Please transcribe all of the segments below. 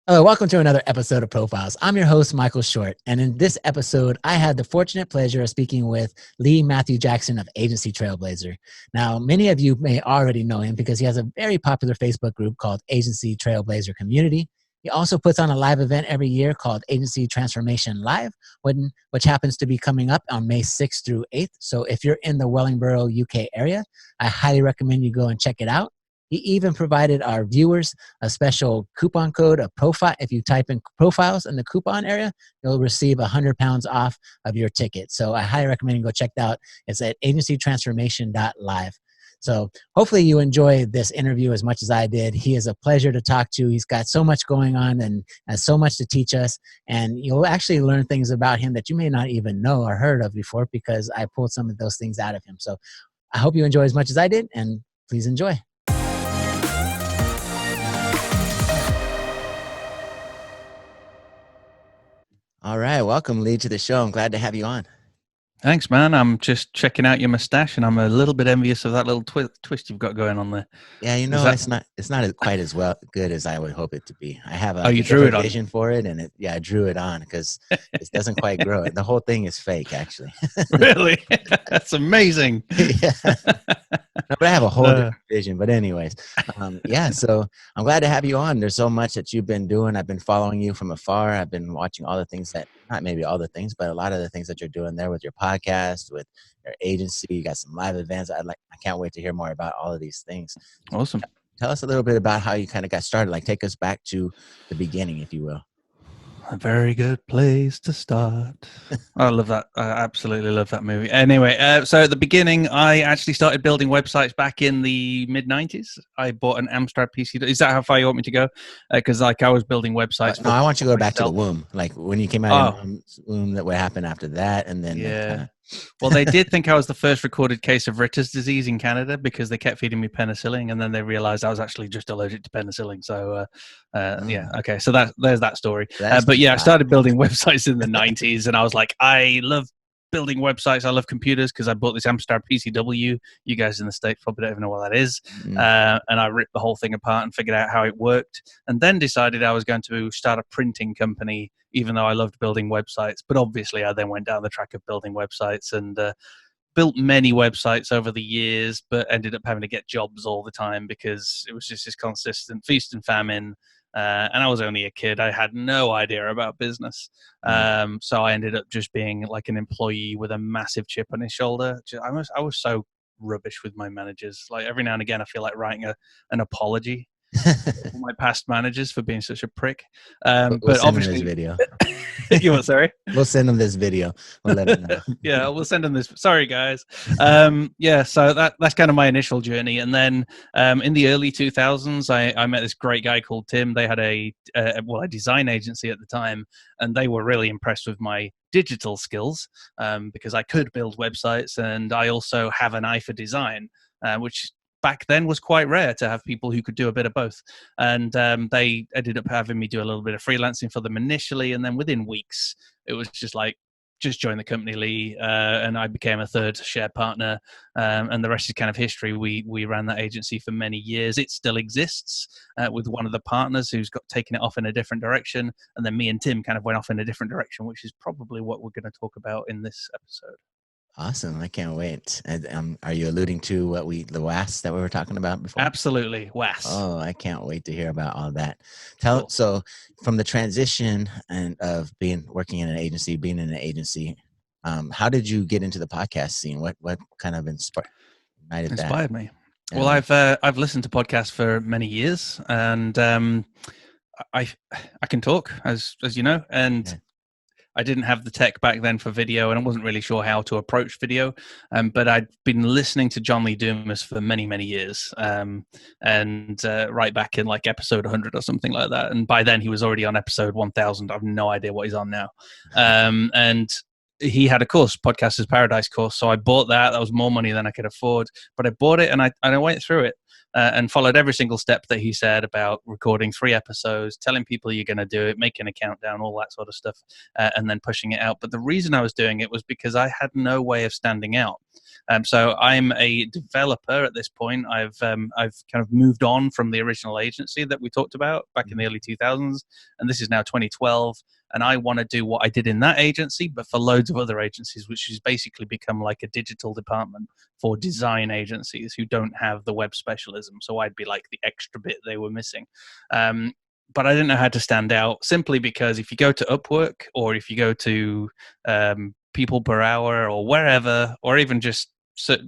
Hello, welcome to another episode of Profiles. I'm your host, Michael Short, and in this episode, I had the fortunate pleasure of speaking with Lee Matthew Jackson of Agency Trailblazer. Now, many of you may already know him because he has a very popular Facebook group called Agency Trailblazer Community. He also puts on a live event every year called Agency Transformation Live, which happens to be coming up on May 6th through 8th. So if you're in the Wellingborough, UK area, I highly recommend you go and check it out. He even provided our viewers a special coupon code, a profile. If you type in profiles in the coupon area, you'll receive £100 off of your ticket. So I highly recommend you go check it out. It's at agencytransformation.live. So hopefully you enjoy this interview as much as I did. He is a pleasure to talk to. He's got so much going on and has so much to teach us. And you'll actually learn things about him that you may not even know or heard of before because I pulled some of those things out of him. So I hope you enjoy as much as I did, and please enjoy. All right. Welcome, Lee, to the show. I'm glad to have you on. Thanks, man. I'm just checking out your mustache, and I'm a little bit envious of that little twist you've got going on there. Yeah, it's not quite as good as I would hope it to be. I have a you drew it on vision for it, and I drew it on because it doesn't quite grow. The whole thing is fake, actually. Really? That's amazing. Yeah. No, but I have a whole different vision. But anyways, so I'm glad to have you on. There's so much that you've been doing. I've been following you from afar. I've been watching all the things not maybe all the things, but a lot of the things that you're doing there with your podcast, with your agency. You got some live events. I can't wait to hear more about all of these things. Awesome. Tell us a little bit about how you kind of got started. Like, take us back to the beginning, if you will. A very good place to start. I love that. I absolutely love that movie. Anyway, so at the beginning, I actually started building websites back in the mid-90s. I bought an Amstrad PC. Is that how far you want me to go? Because I was building websites. No, I want you to go back to the womb. Like when you came out of your mom's womb, what happened after that? And then yeah. Well, they did think I was the first recorded case of Ritter's disease in Canada because they kept feeding me penicillin, and then they realized I was actually just allergic to penicillin. So, okay. So there's that story. But yeah, I started building websites in the 90s, and I was like, I love building websites. I love computers because I bought this Amstrad PCW. You guys in the States probably don't even know what that is. And I ripped the whole thing apart and figured out how it worked, and then decided I was going to start a printing company, even though I loved building websites. But obviously I then went down the track of building websites and built many websites over the years, but ended up having to get jobs all the time because it was just this consistent feast and famine. And I was only a kid. I had no idea about business. So I ended up just being like an employee with a massive chip on his shoulder. I was so rubbish with my managers. Like every now and again, I feel like writing an apology for my past managers for being such a prick. But obviously, this video. You what? Sorry. We'll send them this video. We'll let them know. Yeah, we'll send them this. Sorry, guys. So that's kind of my initial journey, and then in the early 2000s, I met this great guy called Tim. They had a design agency at the time, and they were really impressed with my digital skills because I could build websites, and I also have an eye for design, which back then was quite rare to have people who could do a bit of both. And they ended up having me do a little bit of freelancing for them initially. And then within weeks, it was just like, just join the company, Lee. And I became a third share partner. And the rest is kind of history. We ran that agency for many years. It still exists with one of the partners who's got taken it off in a different direction. And then me and Tim kind of went off in a different direction, which is probably what we're going to talk about in this episode. Awesome. I can't wait. And, are you alluding to the WAS that we were talking about before? Absolutely. WAS. Oh, I can't wait to hear about all that. Cool. So from the transition and of working in an agency, being in an agency, how did you get into the podcast scene? What kind of inspired me? Yeah. Well, I've listened to podcasts for many years, and I can talk, as you know, and yeah. I didn't have the tech back then for video, and I wasn't really sure how to approach video. But I'd been listening to John Lee Dumas for many, many years, and right back in like episode 100 or something like that. And by then he was already on episode 1000. I have no idea what he's on now. And he had a course, Podcasters Paradise course. So I bought that. That was more money than I could afford, but I bought it and I went through it. and followed every single step that he said about recording 3 episodes, telling people you're going to do it, making a countdown, all that sort of stuff, and then pushing it out. But the reason I was doing it was because I had no way of standing out. So I'm a developer at this point. I've kind of moved on from the original agency that we talked about back in the early 2000s, and this is now 2012. And I want to do what I did in that agency, but for loads of other agencies, which has basically become like a digital department for design agencies who don't have the web specialism. So I'd be like the extra bit they were missing. But I didn't know how to stand out, simply because if you go to Upwork, or if you go to People Per Hour or wherever, or even just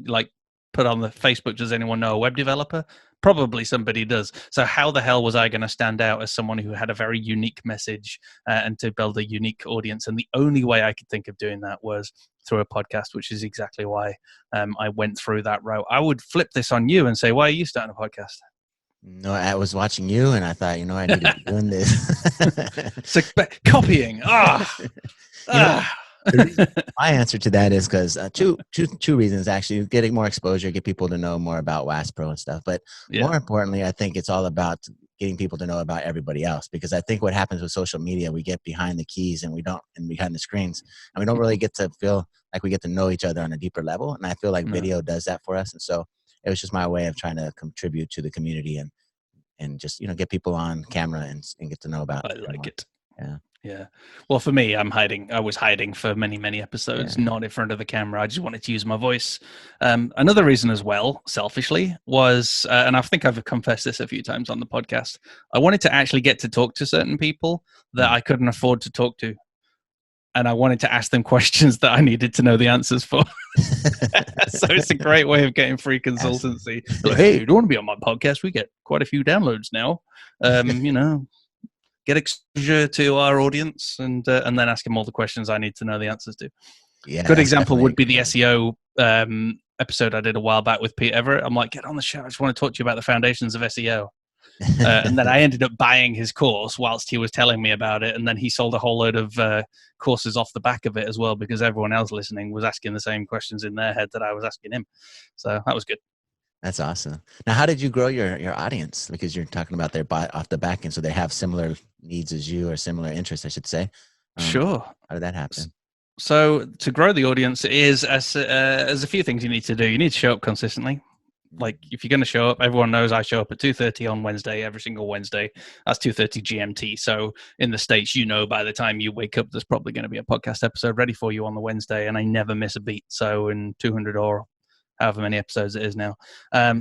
like put on the Facebook, does anyone know a web developer? Probably somebody does. So how the hell was I going to stand out as someone who had a very unique message and to build a unique audience? And the only way I could think of doing that was through a podcast, which is exactly why I went through that route. I would flip this on you and say, why are you starting a podcast? No, I was watching you and I thought, I need to be doing this. So, copying. My answer to that is because two reasons, actually. Getting more exposure, get people to know more about WASP Pro and stuff. But more importantly, I think it's all about getting people to know about everybody else, because I think what happens with social media, we get behind the keys and behind the screens, and we don't really get to feel like we get to know each other on a deeper level. And I feel like video does that for us. And so it was just my way of trying to contribute to the community and just, get people on camera and get to know about. I like it. Yeah. Yeah. Well, for me, I was hiding for many, many episodes, not in front of the camera. I just wanted to use my voice. Another reason as well, selfishly, was, and I think I've confessed this a few times on the podcast, I wanted to actually get to talk to certain people that I couldn't afford to talk to. And I wanted to ask them questions that I needed to know the answers for. So it's a great way of getting free consultancy. Like, hey, do you want to be on my podcast? We get quite a few downloads now. Get exposure to our audience, and then ask them all the questions I need to know the answers to. Yeah, good example would be the SEO episode I did a while back with Pete Everett. I'm like, get on the show. I just want to talk to you about the foundations of SEO. And then I ended up buying his course whilst he was telling me about it. And then he sold a whole load of courses off the back of it as well, because everyone else listening was asking the same questions in their head that I was asking him. So that was good. That's awesome. Now, how did you grow your audience? Because you're talking about their off the back end, so they have similar needs as you, or similar interests, I should say. Sure. How did that happen? So to grow the audience is as a few things you need to do. You need to show up consistently. Like, if you're going to show up, everyone knows I show up at 2:30 on Wednesday, every single Wednesday. That's 2:30 GMT. So in the States, by the time you wake up, there's probably going to be a podcast episode ready for you on the Wednesday, and I never miss a beat. So in 200 or however many episodes it is now.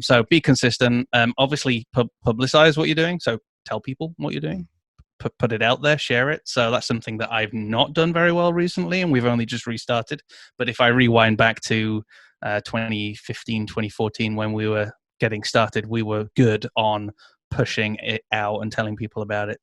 So be consistent. Obviously, publicize what you're doing. So tell people what you're doing. Put it out there, share it. So that's something that I've not done very well recently, and we've only just restarted. But if I rewind back to 2015, 2014, when we were getting started, we were good on pushing it out and telling people about it.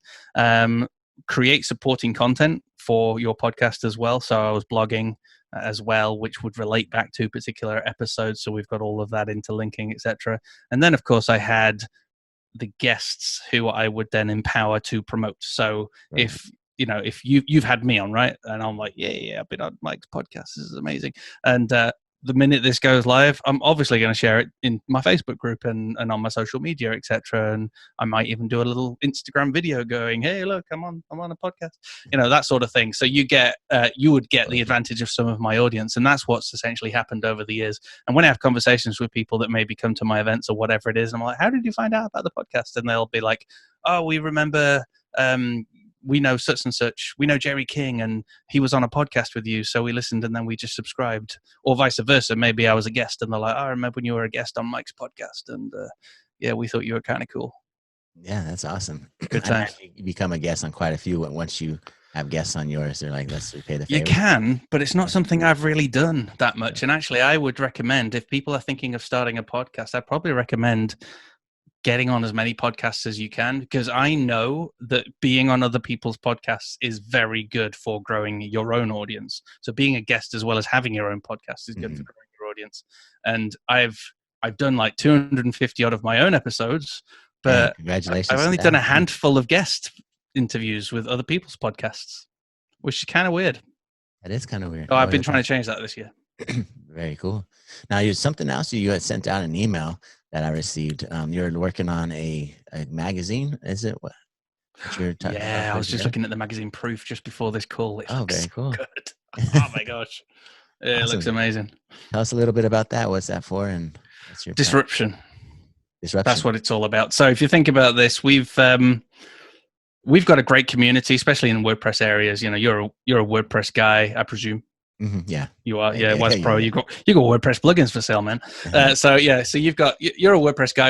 Create supporting content for your podcast as well. So I was blogging as well, which would relate back to particular episodes. So we've got all of that interlinking, etc. And then, of course, I had the guests who I would then empower to promote. So if you've had me on, right, and I'm like, yeah, I've been on Mike's podcast, this is amazing, and the minute this goes live, I'm obviously going to share it in my Facebook group and on my social media, etc. And I might even do a little Instagram video going, hey, look, I'm on a podcast, that sort of thing. So you would get the advantage of some of my audience. And that's what's essentially happened over the years. And when I have conversations with people that maybe come to my events or whatever it is, I'm like, how did you find out about the podcast? And they'll be like, oh, we remember, we know such and such. We know Jerry King, and he was on a podcast with you, so we listened and then we just subscribed. Or vice versa. Maybe I was a guest, and they're like, I remember when you were a guest on Mike's podcast, and we thought you were kind of cool. Yeah, that's awesome. Good time. You become a guest on quite a few. Once you have guests on yours, they're like, let's repay the favor. You can, but it's not something I've really done that much. And actually, I would recommend, if people are thinking of starting a podcast, I'd probably recommend getting on as many podcasts as you can, because I know that being on other people's podcasts is very good for growing your own audience. So being a guest as well as having your own podcast is good for growing your audience. And I've done like 250 odd of my own episodes, but congratulations. I've only done a handful of guest interviews with other people's podcasts, which is kind of weird. That is kind of weird. So I've been trying to change that this year. Very cool. Now, something else you had sent out an email that I received. You're working on a magazine, is it? What you're Yeah, I was just looking at the magazine proof just before this call. It looks very so cool. good. Oh my gosh. It looks Awesome. amazing. Tell us a little bit about that. What's that for, and what's your Disruption. Disruption? That's what it's all about. So if you think about this, we've got a great community, especially in WordPress areas. You know, you're a WordPress guy, I presume. Mm-hmm, yeah, you are. Yeah, Waz Pro. You got WordPress plugins for sale, man. So you're a WordPress guy.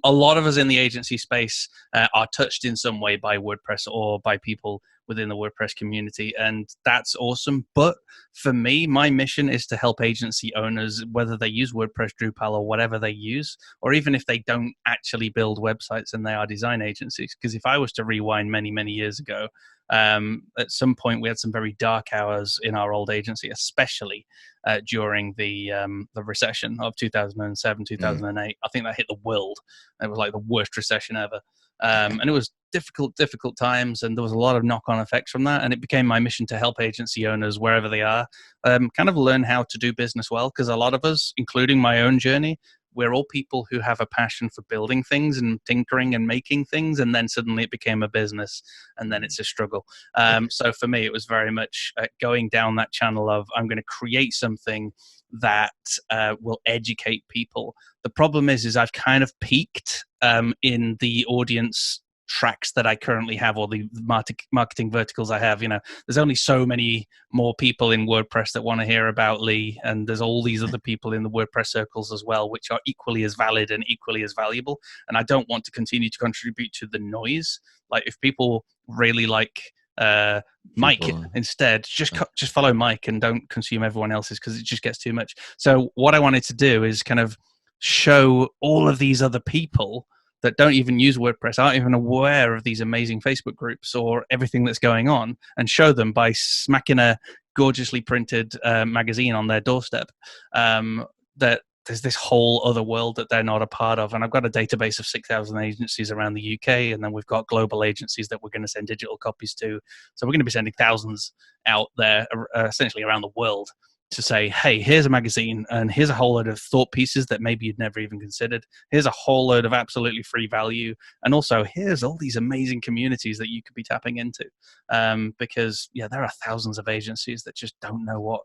A lot of us in the agency space are touched in some way by WordPress or by people within the WordPress community, and that's awesome. But for me, my mission is to help agency owners, whether they use WordPress, Drupal, or whatever they use, or even if they don't actually build websites and they are design agencies. Because if I was to rewind many, many years ago, at some point we had some very dark hours in our old agency, especially during the recession of 2007, 2008. I think that hit the world. It was like the worst recession ever. And it was difficult times, and there was a lot of knock-on effects from that. And it became my mission to help agency owners wherever they are kind of learn how to do business well, because a lot of us, including my own journey, we're all people who have a passion for building things and tinkering and making things, and then suddenly it became a business, and then it's a struggle. So for me, it was very much going down that channel of, I'm going to create something that will educate people. The problem is I've kind of peaked in the audience tracks that I currently have, or the marketing verticals I have. You know, there's only so many more people in WordPress that want to hear about Lee, and there's all these other people in the WordPress circles as well, which are equally as valid and equally as valuable. And I don't want to continue to contribute to the noise. Like, if people really like Mike instead, just follow Mike and don't consume everyone else's, because it just gets too much. So what I wanted to do is kind of show all of these other people that don't even use WordPress, aren't even aware of these amazing Facebook groups or everything that's going on, and show them by smacking a gorgeously printed magazine on their doorstep that there's this whole other world that they're not a part of. And I've got a database of 6,000 agencies around the UK, and then we've got global agencies that we're going to send digital copies to. So we're going to be sending thousands out there, essentially around the world, to say, hey, here's a magazine, and here's a whole load of thought pieces that maybe you'd never even considered. Here's a whole load of absolutely free value. And also, here's all these amazing communities that you could be tapping into. Because, yeah, there are thousands of agencies that just don't know what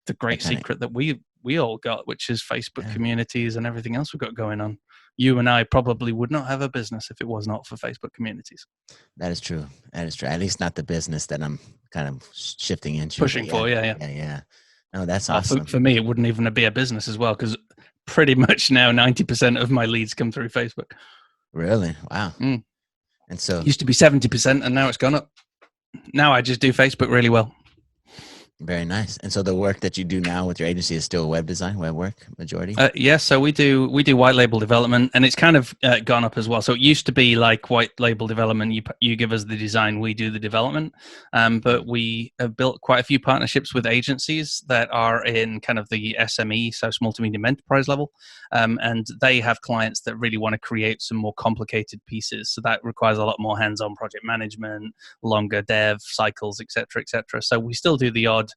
the great secret that we all got, which is Facebook communities and everything else we've got going on. You and I probably would not have a business if it was not for Facebook communities. That is true. At least not the business that I'm kind of shifting into. Pushing for, yeah. No, that's awesome. For me, it wouldn't even be a business as well, because pretty much now 90% of my leads come through Facebook. Really? Wow. And so it used to be 70%, and now it's gone up. Now I just do Facebook really well. Very nice. And so the work that you do now with your agency is still web design, web work, majority? Yes. So we do white label development, and it's kind of gone up as well. So it used to be like white label development. You give us the design, we do the development. But we have built quite a few partnerships with agencies that are in kind of the SME, so small to medium enterprise level. And they have clients that really want to create some more complicated pieces. So that requires a lot more hands-on project management, longer dev cycles, et cetera, et cetera. So we still do the odd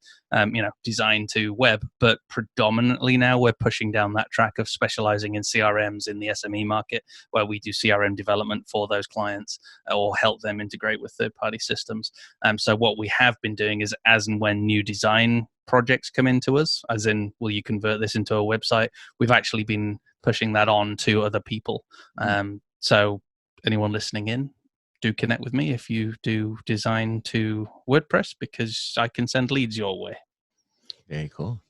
design to web, but predominantly now we're pushing down that track of specializing in CRMs in the SME market, where we do CRM development for those clients or help them integrate with third-party systems. So what we have been doing is, as and when new design projects come into us, as in, will you convert this into a website? We've actually been pushing that on to other people. So anyone listening in, do connect with me if you do design to WordPress, because I can send leads your way. Very cool.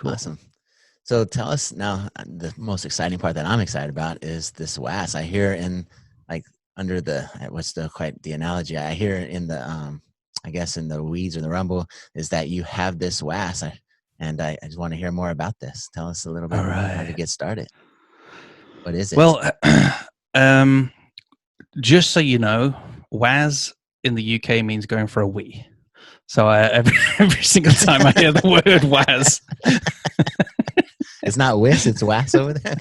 Awesome. So tell us now, the most exciting part that I'm excited about is this WAS. I hear in under the, what's the analogy? I hear in the, I guess in the weeds or the rumble is that you have this WAS. And I just want to hear more about this. Tell us a little bit about how to get started. What is it? Well, just so you know, WAS in the UK means going for a wee. So every single time I hear the word WAS, it's not whiz, it's WAS over there.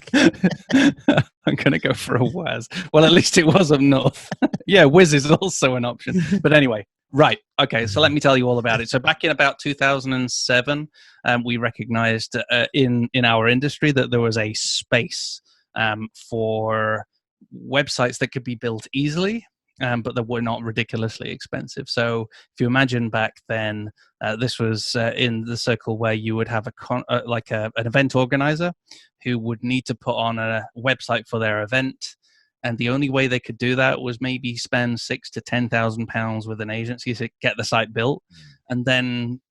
I'm going to go for a WAS. Well, at least it was up north. Yeah, whiz is also an option. But anyway, right. Okay, so let me tell you all about it. So back in about 2007, we recognized in our industry that there was a space for websites that could be built easily, but that were not ridiculously expensive. So if you imagine back then, this was in the circle where you would have an event organizer who would need to put on a website for their event. And the only way they could do that was maybe spend £6,000 to £10,000 with an agency to get the site built, and then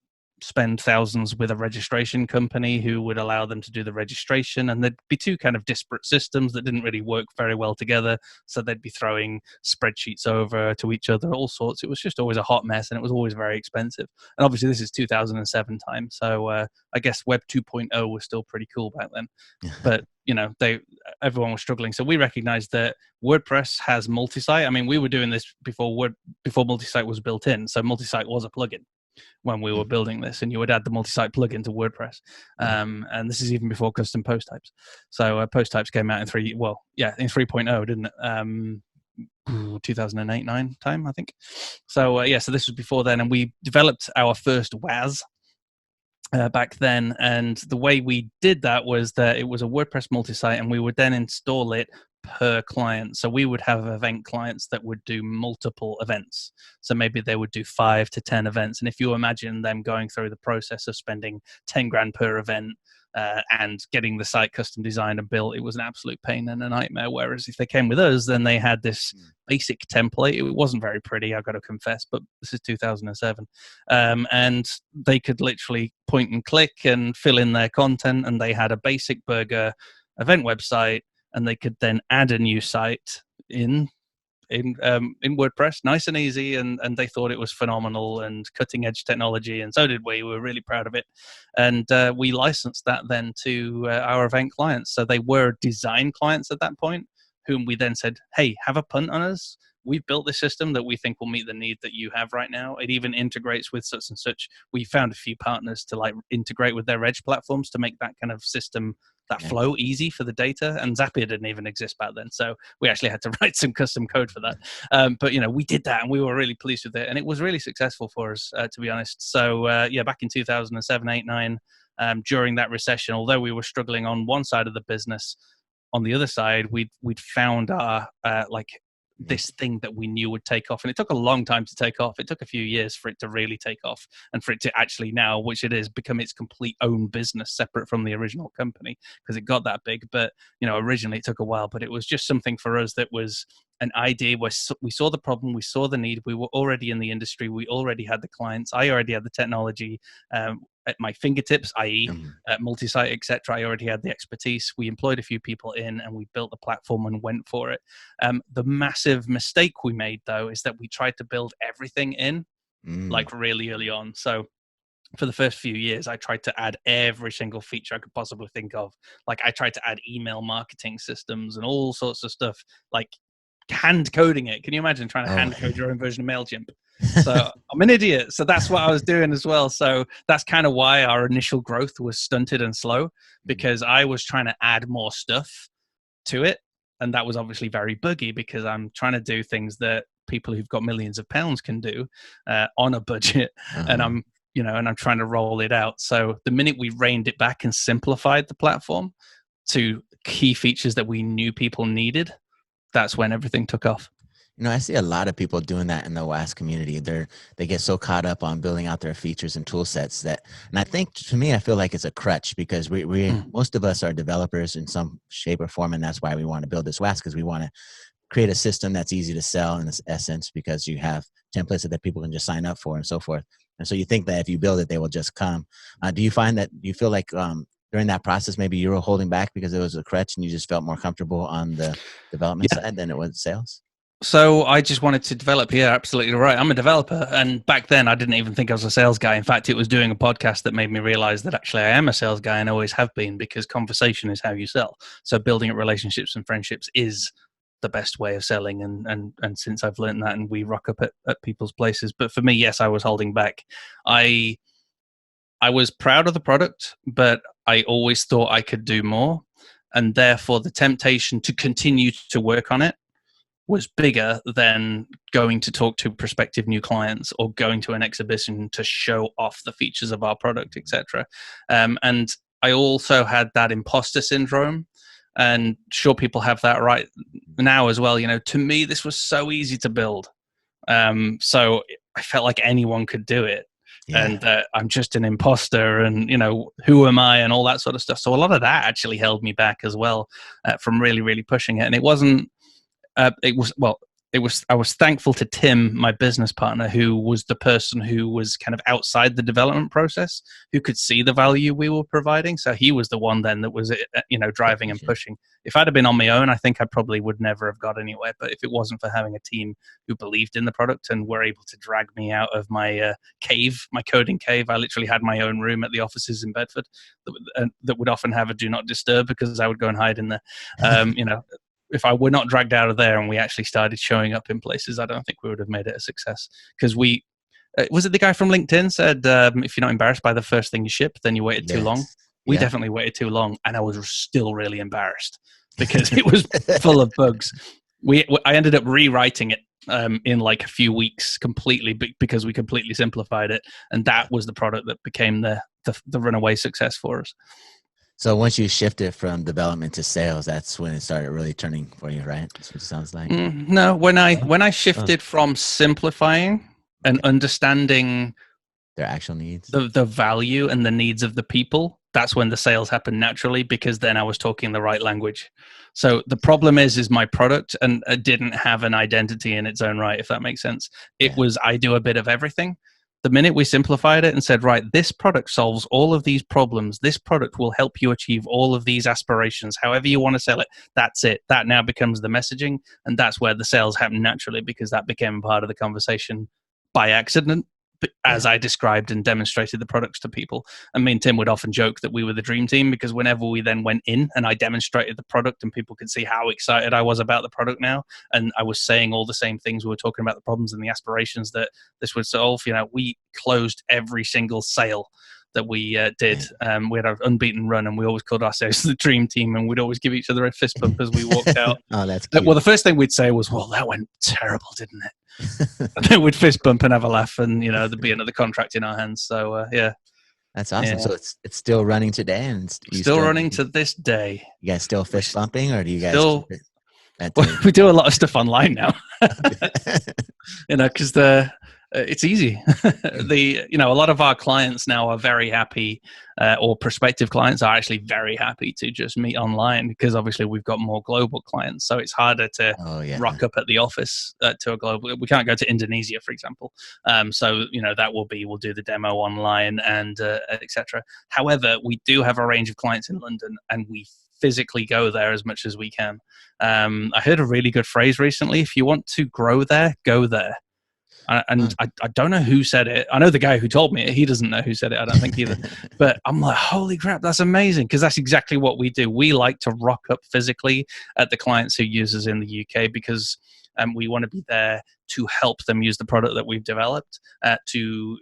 spend thousands with a registration company who would allow them to do the registration. And there'd be two kind of disparate systems that didn't really work very well together. So they'd be throwing spreadsheets over to each other, all sorts. It was just always a hot mess, and it was always very expensive. And obviously this is 2007 time. So I guess Web 2.0 was still pretty cool back then. But everyone was struggling. So we recognized that WordPress has multi-site. I mean, we were doing this before multi-site was built in. So multi-site was a plugin when we were building this, and you would add the multi-site plugin to WordPress. And this is even before custom post types. So post types came out in 3.0, didn't it? 2008-9 time, I think. So so this was before then, and we developed our first WAS back then. And the way we did that was that it was a WordPress multi-site, and we would then install it per client. So we would have event clients that would do multiple events. So maybe they would do 5 to 10 events. And if you imagine them going through the process of spending 10 grand per event and getting the site custom designed and built, it was an absolute pain and a nightmare. Whereas if they came with us, then they had this basic template. It wasn't very pretty, I've got to confess, but this is 2007. And they could literally point and click and fill in their content, and they had a basic burger event website, and they could then add a new site in WordPress, nice and easy, and they thought it was phenomenal and cutting edge technology, and so did we. We were really proud of it, and we licensed that then to our event clients. So they were design clients at that point, whom we then said, "Hey, have a punt on us. We've built this system that we think will meet the need that you have right now. It even integrates with such and such." We found a few partners to integrate with their edge platforms to make that kind of system, that flow, easy for the data. And Zapier didn't even exist back then, so we actually had to write some custom code for that. But we did that, and we were really pleased with it, and it was really successful for us, to be honest. So back in 2007, 8, 9, during that recession, although we were struggling on one side of the business, on the other side, we'd found our this thing that we knew would take off. And it took a long time to take off. It took a few years for it to really take off, and for it to actually now, which it is, become its complete own business separate from the original company, because it got that big. But originally it took a while, but it was just something for us that was an idea where we saw the problem, we saw the need, we were already in the industry, we already had the clients, I already had the technology at my fingertips, i.e. multi-site, etc. I already had the expertise. We employed a few people in, and we built the platform and went for it. The massive mistake we made, though, is that we tried to build everything in really early on. So for the first few years, I tried to add every single feature I could possibly think of. I tried to add email marketing systems and all sorts of stuff, hand coding it. Can you imagine trying to hand code your own version of MailChimp? So I'm an idiot. So that's what I was doing as well. So that's kind of why our initial growth was stunted and slow, because I was trying to add more stuff to it. And that was obviously very buggy, because I'm trying to do things that people who've got millions of pounds can do on a budget. And I'm trying to roll it out. So the minute we reined it back and simplified the platform to key features that we knew people needed, that's when everything took off. I see a lot of people doing that in the WAS community. They get so caught up on building out their features and tool sets and I think, to me, I feel like it's a crutch, because we most of us are developers in some shape or form, and that's why we want to build this WAS, because we want to create a system that's easy to sell in its essence, because you have templates that people can just sign up for and so forth. And so you think that if you build it, they will just come. Do you feel like during that process, maybe you were holding back because it was a crutch and you just felt more comfortable on the development side than it was sales? So I just wanted to develop. Yeah, absolutely right. I'm a developer. And back then I didn't even think I was a sales guy. In fact, it was doing a podcast that made me realize that actually I am a sales guy and always have been, because conversation is how you sell. So building up relationships and friendships is the best way of selling. And since I've learned that, and we rock up at people's places. But for me, yes, I was holding back. I was proud of the product, but I always thought I could do more. And therefore the temptation to continue to work on it was bigger than going to talk to prospective new clients or going to an exhibition to show off the features of our product, etc. And I also had that imposter syndrome And sure, people have that right now as well. To me, this was so easy to build. So I felt like anyone could do it. Yeah. And I'm just an imposter, and who am I, and all that sort of stuff. So a lot of that actually held me back as well from really, really pushing it. And it wasn't. I was thankful to Tim, my business partner, who was the person who was kind of outside the development process, who could see the value we were providing. So he was the one then that was, driving and pushing. If I'd have been on my own, I think I probably would never have got anywhere. But if it wasn't for having a team who believed in the product and were able to drag me out of my cave, my coding cave, I literally had my own room at the offices in Bedford that would often have a do not disturb because I would go and hide in there. If I were not dragged out of there and we actually started showing up in places, I don't think we would have made it a success. Because was it the guy from LinkedIn said, if you're not embarrassed by the first thing you ship, then you waited too long. We definitely waited too long, and I was still really embarrassed because it was full of bugs. I ended up rewriting it in like a few weeks completely because we completely simplified it, and that was the product that became the runaway success for us. So once you shifted from development to sales, that's when it started really turning for you, right? That's what it sounds like. No, when I shifted from simplifying and understanding their actual needs, the value and the needs of the people, that's when the sales happened naturally, because then I was talking the right language. So the problem is my product and it didn't have an identity in its own right, if that makes sense. It was, I do a bit of everything. The minute we simplified it and said, right, this product solves all of these problems, this product will help you achieve all of these aspirations, however you want to sell it, that's it. That now becomes the messaging, and that's where the sales happen naturally, because that became part of the conversation by accident, as I described and demonstrated the products to people. And me and Tim would often joke that we were the dream team, because whenever we then went in and I demonstrated the product and people could see how excited I was about the product now, and I was saying all the same things, we were talking about the problems and the aspirations that this would solve, we closed every single sale that we did. We had an unbeaten run, and we always called ourselves the dream team, and we'd always give each other a fist bump as we walked out. Oh, that's cute. Well, the first thing we'd say was, well, that went terrible, didn't it? And then we'd fist bump and have a laugh, and there'd be another contract in our hands. So that's awesome. Yeah. So it's still running today, and still running to this day. You guys still fist bumping, or do you guys still? We do a lot of stuff online now. Because it's easy. A lot of our clients now are very happy, or prospective clients are actually very happy to just meet online, because obviously we've got more global clients. So it's harder to rock up at the office to a global. We can't go to Indonesia, for example. So that we'll do the demo online and etc. However, we do have a range of clients in London, and we physically go there as much as we can. I heard a really good phrase recently: if you want to grow there, go there. And I don't know who said it. I know the guy who told me it. He doesn't know who said it, I don't think either. But I'm like, holy crap, that's amazing, because that's exactly what we do. We like to rock up physically at the clients who use us in the UK, because we want to be there to help them use the product that we've developed, to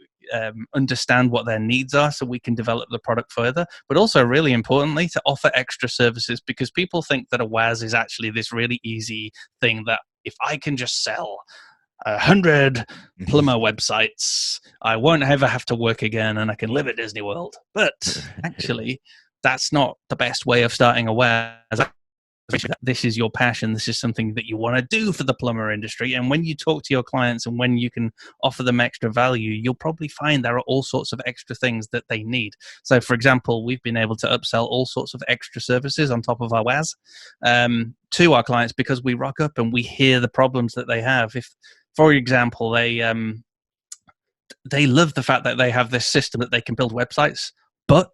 understand what their needs are so we can develop the product further, but also really importantly to offer extra services, because people think that a WAS is actually this really easy thing that if I can just sell 100 plumber websites, I won't ever have to work again and I can live at Disney World. But actually, that's not the best way of starting a WAS. This is your passion. This is something that you want to do for the plumber industry. And when you talk to your clients and when you can offer them extra value, you'll probably find there are all sorts of extra things that they need. So, for example, we've been able to upsell all sorts of extra services on top of our WAS to our clients, because we rock up and we hear the problems that they have. If, for example, they love the fact that they have this system that they can build websites, but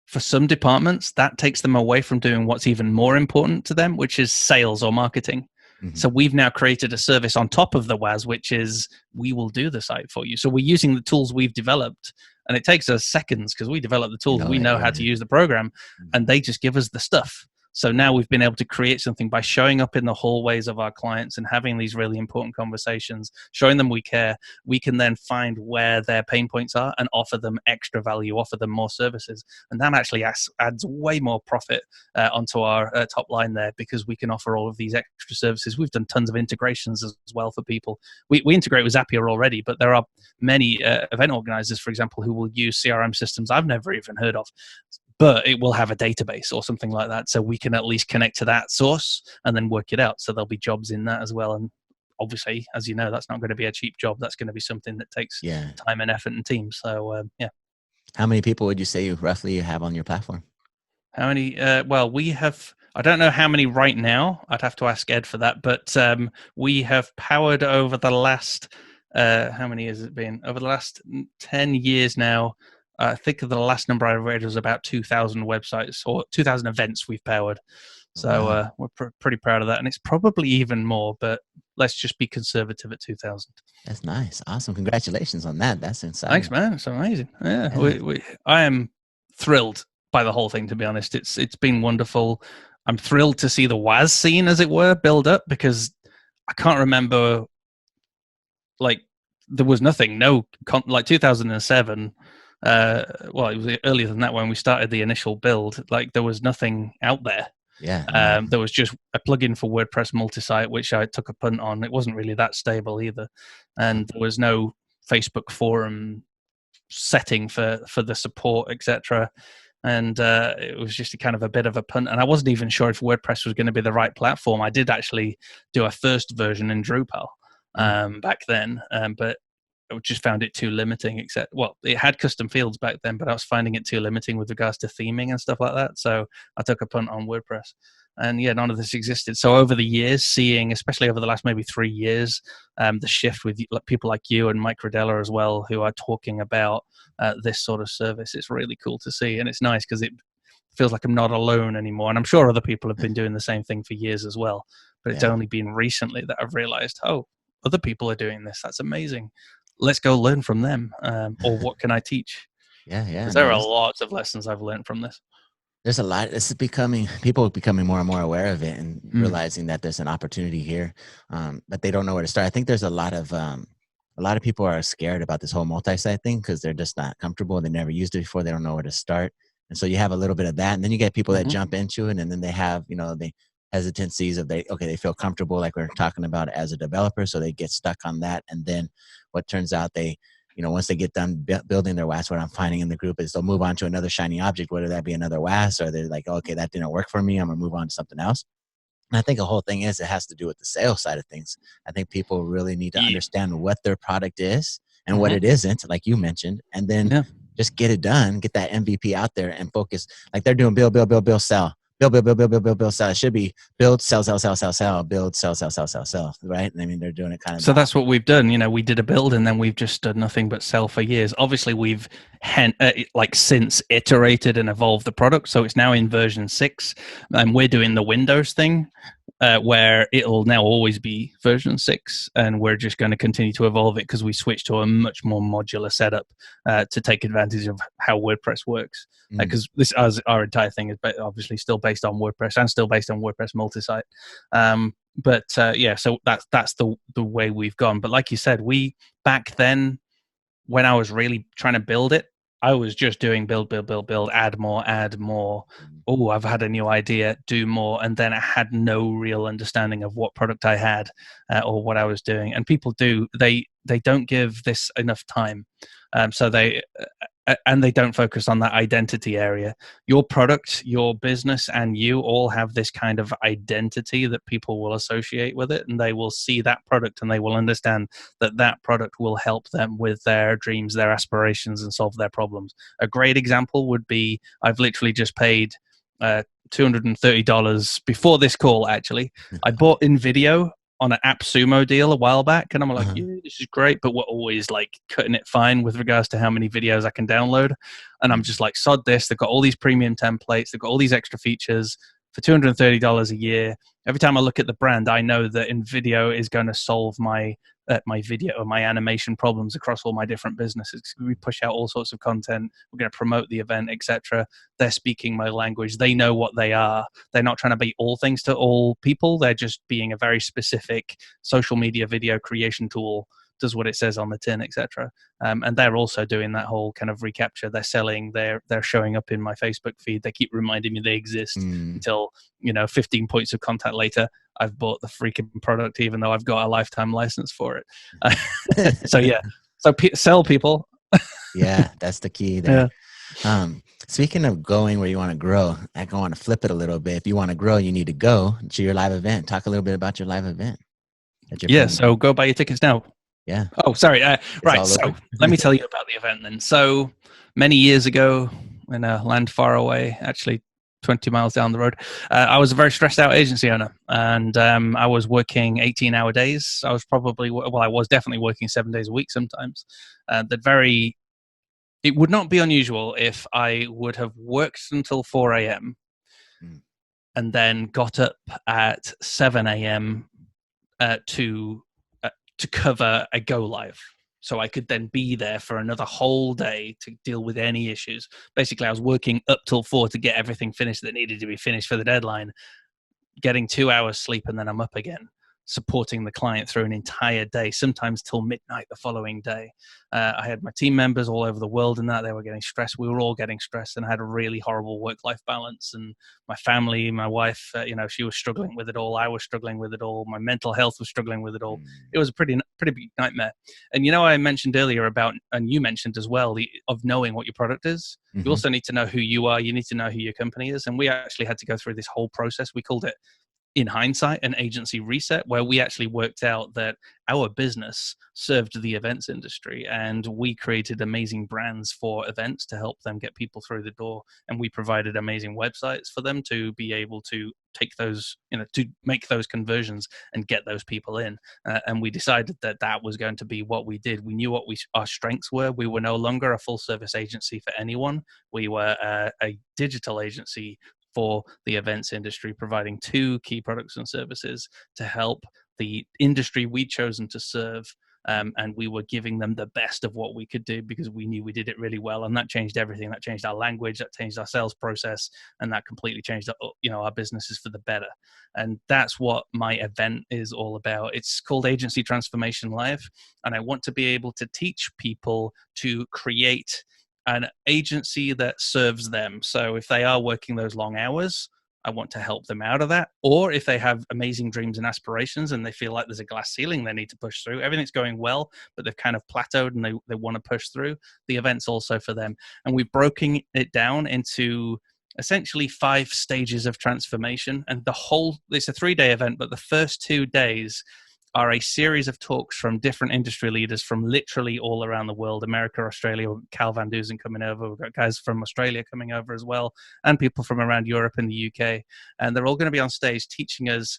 for some departments, that takes them away from doing what's even more important to them, which is sales or marketing. Mm-hmm. So we've now created a service on top of the WAS, which is we will do the site for you. So we're using the tools we've developed, and it takes us seconds because we develop the tools. We know how to use the program, and they just give us the stuff. So now we've been able to create something by showing up in the hallways of our clients and having these really important conversations, showing them we care. We can then find where their pain points are and offer them extra value, offer them more services. And that actually adds way more profit onto our top line there, because we can offer all of these extra services. We've done tons of integrations as well for people. We integrate with Zapier already, but there are many event organizers, for example, who will use CRM systems I've never even heard of. but it will have a database or something like that, so we can at least connect to that source and then work it out. So there'll be jobs in that as well. And obviously, as you know, that's not going to be a cheap job. That's going to be something that takes time and effort and team. So yeah. How many people would you say you have on your platform? How many? Well, we have. I don't know how many right now. I'd have to ask Ed for that. But we have powered over the last. How many has it been? Over the last 10 years now. I think the last number I read was about 2,000 websites or 2,000 events we've powered. So we're pretty proud of that. And it's probably even more, but let's just be conservative at 2,000. That's nice. Awesome. Congratulations on that. That's insane. Thanks, man. It's amazing. Yeah. I am thrilled by the whole thing, to be honest. It's been wonderful. I'm thrilled to see the WAS scene, as it were, build up, because I can't remember, like, there was nothing, like 2007. Well, it was earlier than that when we started the initial build. Like, there was nothing out there. Yeah. There was just a plugin for WordPress multi-site, which I took a punt on. It wasn't really that stable either, and there was no Facebook forum setting for the support, etc. And it was just a kind of a bit of a punt. And I wasn't even sure if WordPress was going to be the right platform. I did actually do a first version in Drupal back then, but I just found it too limiting. It had custom fields back then, but I was finding it too limiting with regards to theming and stuff like that. So I took a punt on WordPress. And yeah, none of this existed. So over the years, seeing, especially over the last maybe 3 years, the shift with people like you and Mike Rodella as well, who are talking about this sort of service, it's really cool to see. And it's nice because it feels like I'm not alone anymore. And I'm sure other people have been doing the same thing for years as well. But it's only been recently that I've realized, oh, other people are doing this. That's amazing. Let's go learn from them. Or what can I teach? Yeah. Because there are lots of lessons I've learned from this. There's a lot. People are becoming more and more aware of it and realizing that there's an opportunity here, but they don't know where to start. I think there's a lot of people are scared about this whole multi-site thing because they're just not comfortable. They never used it before. They don't know where to start. And so you have a little bit of that. And then you get people that jump into it, and then they have, the hesitancies of they feel comfortable, like we're talking about, as a developer. So they get stuck on that. And then what turns out once they get done building their WAS, what I'm finding in the group is they'll move on to another shiny object, whether that be another WAS, or they're like, okay, that didn't work for me, I'm going to move on to something else. And I think the whole thing it has to do with the sales side of things. I think people really need to understand what their product is and what it isn't, like you mentioned, and then just get it done, get that MVP out there and focus. Like they're doing build, sell. Build, sell. It should be build, sell, build, sell, right? I mean, they're doing it kind of. So that's what we've done. We did a build and then we've just done nothing but sell for years. Obviously, we've since iterated and evolved the product. So it's now in version 6, and we're doing the Windows thing, where it'll now always be version 6, and we're just going to continue to evolve it because we switched to a much more modular setup to take advantage of how WordPress works. Because our entire thing is obviously still based on WordPress and still based on WordPress multi-site. So that's the way we've gone. But like you said, back then, when I was really trying to build it, I was just doing build, add more. Oh, I've had a new idea, do more. And then I had no real understanding of what product I had or what I was doing. And people they don't give this enough time. So they don't focus on that identity area. Your product, your business, and you all have this kind of identity that people will associate with it, and they will see that product and they will understand that product will help them with their dreams, their aspirations, and solve their problems. A great example would be, I've literally just paid $230 before this call, actually. I bought InVideo on an AppSumo deal a while back, and I'm like, yeah, this is great, but we're always like cutting it fine with regards to how many videos I can download. And I'm just like, sod this. They've got all these premium templates. They've got all these extra features for $230 a year. Every time I look at the brand, I know that InVideo is going to solve my video or my animation problems across all my different businesses. We push out all sorts of content. We're going to promote the event, etc. They're speaking my language. They know what they are. They're not trying to be all things to all people. They're just being a very specific social media video creation tool. Does what it says on the tin, etc. And they're also doing that whole kind of recapture. They're selling. They're showing up in my Facebook feed. They keep reminding me they exist until 15 points of contact later, I've bought the freaking product, even though I've got a lifetime license for it. So sell people. Yeah, that's the key there. Yeah. Speaking of going where you want to grow, I want to flip it a little bit. If you want to grow, you need to go to your live event. Talk a little bit about your live event that you're Yeah, putting on. so go buy your tickets now. Yeah, Oh, sorry. it's Right. all So over. let me tell you about the event then. So many years ago, in a land far away, actually 20 miles down the road, I was a very stressed out agency owner, and I was working 18-hour days. I was I was definitely working 7 days a week sometimes. It would not be unusual if I would have worked until 4 a.m. Mm. and then got up at 7 a.m. Uh, to to cover a go live. So I could then be there for another whole day to deal with any issues. Basically, I was working up till 4 to get everything finished that needed to be finished for the deadline, getting 2 hours sleep, and then I'm up again, supporting the client through an entire day, sometimes till midnight the following day. I had my team members all over the world and that they were getting stressed. We were all getting stressed, and I had a really horrible work-life balance. And my family, my wife, she was struggling with it all. I was struggling with it all. My mental health was struggling with it all. It was a pretty big nightmare. And I mentioned earlier about, and you mentioned as well, of knowing what your product is. You Mm-hmm. also need to know who you are. You need to know who your company is. And we actually had to go through this whole process. We called it, in hindsight, an agency reset, where we actually worked out that our business served the events industry, and we created amazing brands for events to help them get people through the door, and we provided amazing websites for them to be able to take those, to make those conversions and get those people in. And we decided that that was going to be what we did. We knew what our strengths were. We were no longer a full service agency for anyone. We were a digital agency for the events industry, providing two key products and services to help the industry we'd chosen to serve. And we were giving them the best of what we could do because we knew we did it really well. And that changed everything. That changed our language, that changed our sales process, and that completely changed our businesses for the better. And that's what my event is all about. It's called Agency Transformation Live. And I want to be able to teach people to create an agency that serves them. So if they are working those long hours, I want to help them out of that. Or if they have amazing dreams and aspirations and they feel like there's a glass ceiling they need to push through, everything's going well, but they've kind of plateaued and they want to push through, the event's also for them. And we've broken it down into essentially 5 stages of transformation. And it's a 3-day event, but the first 2 days are a series of talks from different industry leaders from literally all around the world. America, Australia, Cal Van Dusen coming over. We've got guys from Australia coming over as well, and people from around Europe and the UK. And they're all going to be on stage teaching us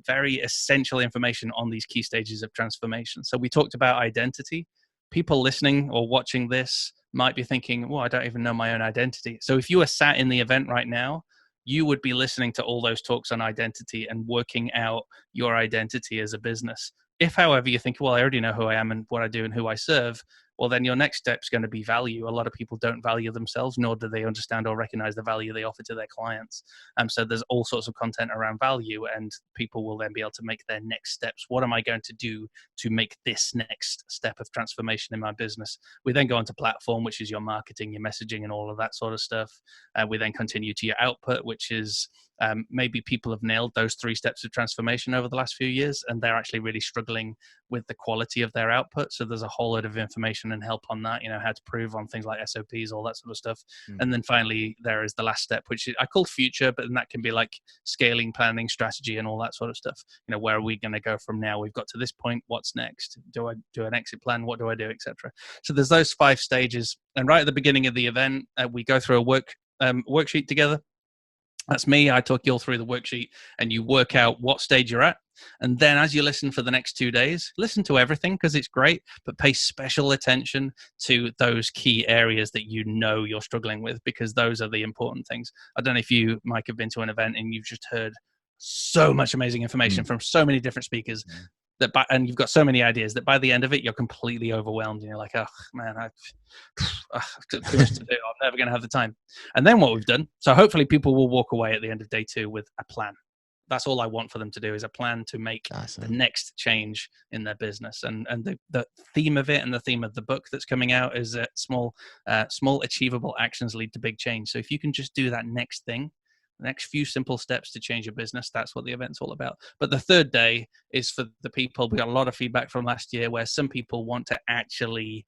very essential information on these key stages of transformation. So we talked about identity. People listening or watching this might be thinking, well, I don't even know my own identity. So if you were sat in the event right now, you would be listening to all those talks on identity and working out your identity as a business. If, however, you think, well, I already know who I am and what I do and who I serve, well, then your next step is going to be value. A lot of people don't value themselves, nor do they understand or recognize the value they offer to their clients. So there's all sorts of content around value, and people will then be able to make their next steps. What am I going to do to make this next step of transformation in my business? We then go on to platform, which is your marketing, your messaging, and all of that sort of stuff. We then continue to your output, which is maybe people have nailed those 3 steps of transformation over the last few years, and they're actually really struggling with the quality of their output. So there's a whole lot of information and help on that, how to prove on things like SOPs, all that sort of stuff. And then finally, there is the last step, which I call future, but then that can be like scaling, planning, strategy, and all that sort of stuff. Where are we going to go from now? We've got to this point. What's next? Do I do an exit plan? What do I do, etc. So there's those 5 stages. And right at the beginning of the event, we go through a worksheet together. That's me. I talk you all through the worksheet and you work out what stage you're at. And then as you listen for the next 2 days, listen to everything because it's great, but pay special attention to those key areas that you're struggling with, because those are the important things. I don't know if you, Mike, have been to an event and you've just heard so much amazing information from so many different speakers and you've got so many ideas that by the end of it, you're completely overwhelmed and you're like, oh man, I've too much to do. I'm never going to have the time. And then what we've done, so hopefully people will walk away at the end of day 2 with a plan. That's all I want for them to do, is a plan to make the next change in their business. And the theme of it, and the theme of the book that's coming out, is that small achievable actions lead to big change. So if you can just do that next thing, the next few simple steps to change your business, that's what the event's all about. But the 3rd day is for the people. We got a lot of feedback from last year where some people want to actually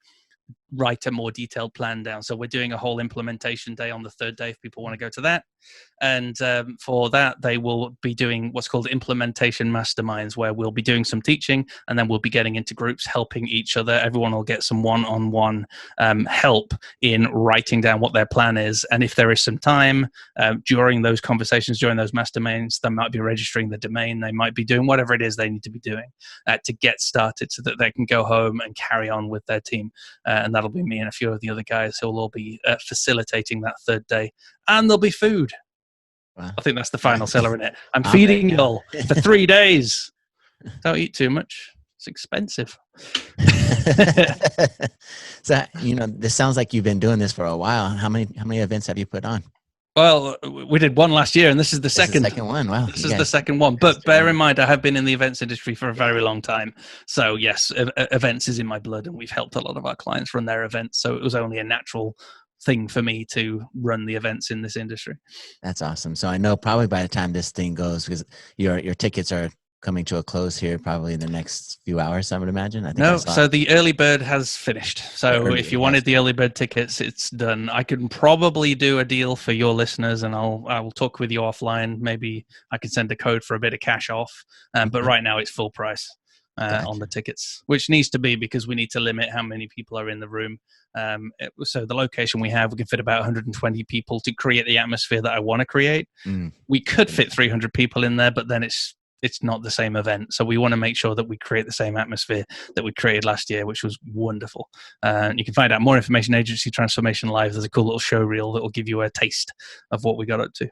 write a more detailed plan down. So we're doing a whole implementation day on the third day if people want to go to that. And for that, they will be doing what's called implementation masterminds, where we'll be doing some teaching, and then we'll be getting into groups, helping each other. Everyone will get some one-on-one help in writing down what their plan is. And if there is some time during those conversations, during those masterminds, they might be registering the domain. They might be doing whatever it is they need to be doing to get started, so that they can go home and carry on with their team. And that'll be me and a few of the other guys who will all be facilitating that third day. And there'll be food. Wow. I think that's the final seller in it. I'm feeding you all for 3 days. Don't eat too much. It's expensive. So, this sounds like you've been doing this for a while. How many events have you put on? Well, we did one last year, and this is the second one. Wow. This is the second one. But bear in mind, I have been in the events industry for a very long time. So yes, events is in my blood, and we've helped a lot of our clients run their events. So it was only a natural thing for me to run the events in this industry. That's awesome. So I know probably by the time this thing goes, because your tickets are coming to a close here probably in the next few hours, I would imagine. So the early bird has finished. So if you wanted the early bird tickets, it's done. I can probably do a deal for your listeners, and I will talk with you offline. Maybe I can send a code for a bit of cash off. But right now it's full price on the tickets, which needs to be, because we need to limit how many people are in the room. So the location we have, we can fit about 120 people to create the atmosphere that I want to create. We could fit 300 people in there, but then it's not the same event. So we want to make sure that we create the same atmosphere that we created last year, which was wonderful. You can find out more information, Agency Transformation Live. There's a cool little show reel that will give you a taste of what we got up to.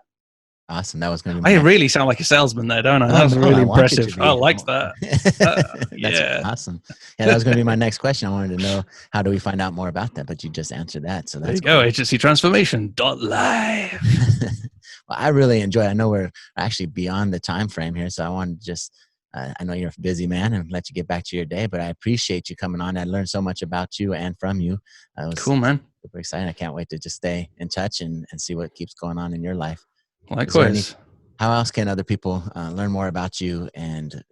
Awesome. That was going to be I really sound like a salesman there, don't I? That was really impressive. I liked that. That's awesome. Yeah, that was going to be my next question. I wanted to know, how do we find out more about that? But you just answered that. So that's there you go. agencytransformation.live. Well, I really enjoy it. I know we're actually beyond the time frame here, so I wanted to just I know you're a busy man and let you get back to your day, but I appreciate you coming on. I learned so much about you and from you. Cool, man. Super excited. I can't wait to just stay in touch and see what keeps going on in your life. Likewise. How else can other people learn more about you and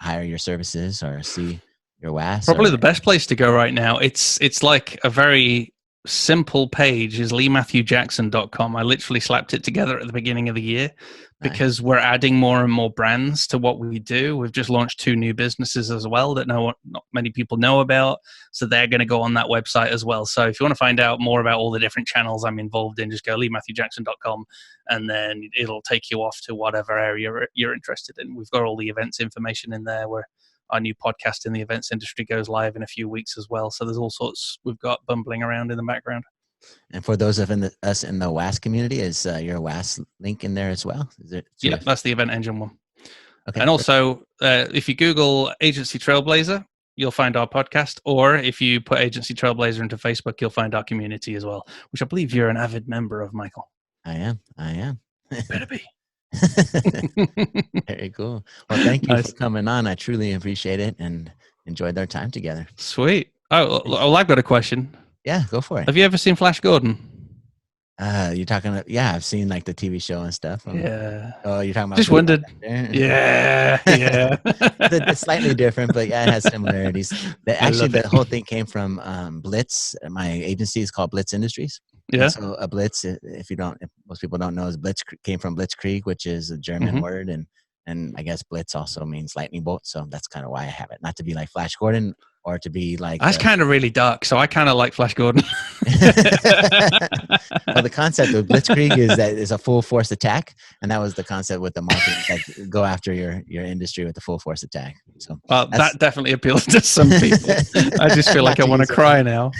hire your services or see your WAS? Probably the best place to go right now. It's like a very simple page is leematthewjackson.com. I literally slapped it together at the beginning of the year because we're adding more and more brands to what we do. We've just launched 2 new businesses as well that not many people know about. So they're going to go on that website as well. So if you want to find out more about all the different channels I'm involved in, just go leematthewjackson.com and then it'll take you off to whatever area you're interested in. We've got all the events information in there where our new podcast in the events industry goes live in a few weeks as well. So there's all sorts we've got bumbling around in the background. And for those of us in the WAS community, is your WAS link in there as well? Yeah, that's the Event Engine one. Okay. And also, if you Google Agency Trailblazer, you'll find our podcast. Or if you put Agency Trailblazer into Facebook, you'll find our community as well, which I believe you're an avid member of, Michael. I am. Better be. Very cool. Well, thank you for coming on. I truly appreciate it and enjoyed our time together. Sweet. Oh, I've got a question. Yeah, go for it. Have you ever seen Flash Gordon? You're talking about, I've seen like the TV show and stuff. Yeah. Oh, you're talking about. Just wondered. Yeah. It's slightly different, but yeah, it has similarities. Actually, the whole thing came from Blitz. My agency is called Blitz Industries. Yeah. And so a blitz, if most people don't know, is came from Blitzkrieg, which is a German word, and I guess blitz also means lightning bolt. So that's kind of why I have it, not to be like Flash Gordon or to be like. That's kind of really dark. So I kind of like Flash Gordon. Well, the concept of Blitzkrieg is that it's a full force attack, and that was the concept with the marketing, like go after your industry with the full force attack. So that definitely appeals to some people. I just feel like I want to cry now.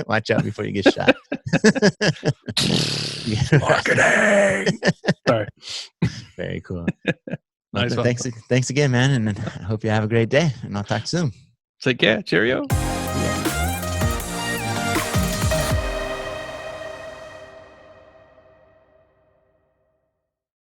Watch out before you get shot. Marketing. Sorry. Very cool. Nice thanks again, man, and I hope you have a great day. And I'll talk soon. Take care. Cheerio. Yeah.